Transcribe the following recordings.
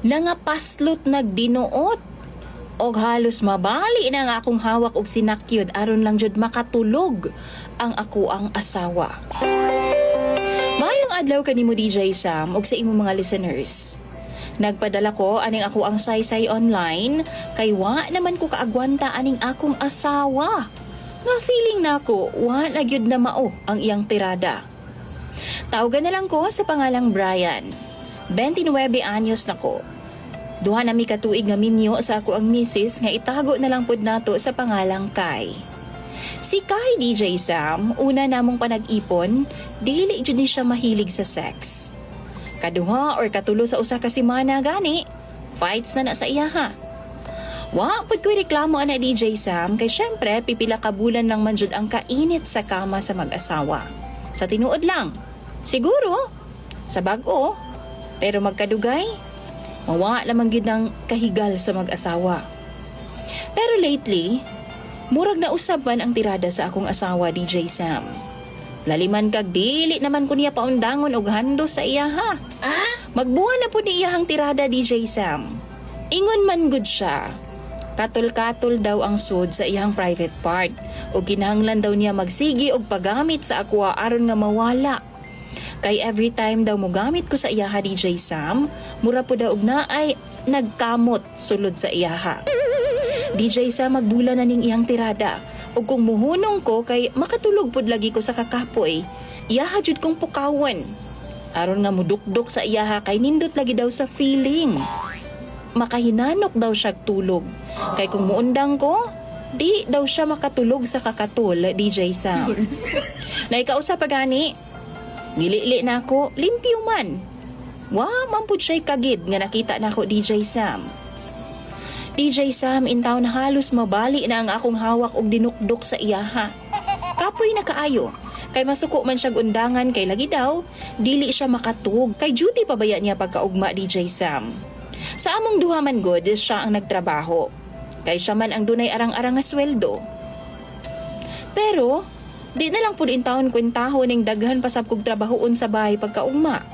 Nangapaslot nagdinuot. Og halos mabali na nga akong hawak og sinakyod aron lang jud makatulog ang ako ang asawa. Mayong adlaw kanimo DJ Sam og sa imong mga listeners. Nagpadala ko aning ako ang saysay online kay wa naman ko kaagwanta aning akong asawa. Nga feeling nako wa na gyud na mao ang iyang tirada. Tawagan na lang ko sa pangalang Brian. 29 anyos nako. Duha na mi katuig nga minyo sa ako ang misis nga itago na lang pud nato sa pangalang Kai. Si Kai DJ Sam, una namong panag-ipon, dili jud ni siya mahilig sa sex. Kaduha or katulo sa usa ka semana gani, fights na sa iya ha. Wa pud ko'y reklamo ana DJ Sam kay syempre pipila ka bulan lang man jud ang kainit sa kama sa mag-asawa. Sa tinuod lang, siguro sa bag-o, pero magkadugay, mawa lamang gid ng kahigal sa mag-asawa. Pero lately, murag na usab man ang tirada sa akong asawa DJ Sam. Laliman kag dili naman ko niya paundangon og hando sa iya ha. Magbuha na po ni iyahang tirada DJ Sam. Ingon man gud siya. Katol-katol daw ang sud sa iyang private part ug kinahanglan daw niya magsigi og paggamit sa aqua aron nga mawala. Kay every time daw mo gamit ko sa iyaha DJ Sam, mura po daw og naay nagkamot sulod sa iyaha. DJ Sam magbula na ning iyang tirada. Ug kung muhunong ko kay makatulog pud lagi ko sa kakapoy, iyaha jud kong pukawon. Aron nga mudukdok sa iyaha kay nindot lagi daw sa feeling. Makahinanok daw siya tulog. Kay kung muundang ko, di daw siya makatulog sa kakatul DJ Sam. Naikausap pa gani. Gilili na ako, limpyo man. Wa, mampud siya'y kagid nga nakita na ako DJ Sam. DJ Sam, intaw na halos mabali na ang akong hawak og dinukdok sa iyaha. Kapoy na kaayo. Kay masuko man siyang undangan kay lagi daw, dili siya makatug. Kay duty pa baya niya pagkaugma DJ Sam. Sa among duha man god, siya ang nagtrabaho. Kay siya man ang dunay arang-arang nga sweldo. Pero, di na lang pud intawon kwentahon ning daghan pasab kog trabahoon sa bahay pagkaugma.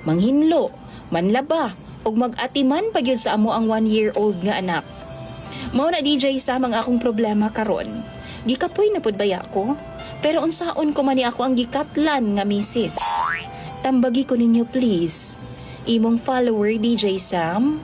Manghinlo, manlaba, ug mag-atiman pa gyud sa amo ang 1-year-old nga anak. Mao na DJ Sam ang akong problema karon. Gikapoy na pud baya ko, pero unsaon ko man ni ako ang gikatlan nga misis. Tambagi ko ninyo please. Imong follower DJ Sam.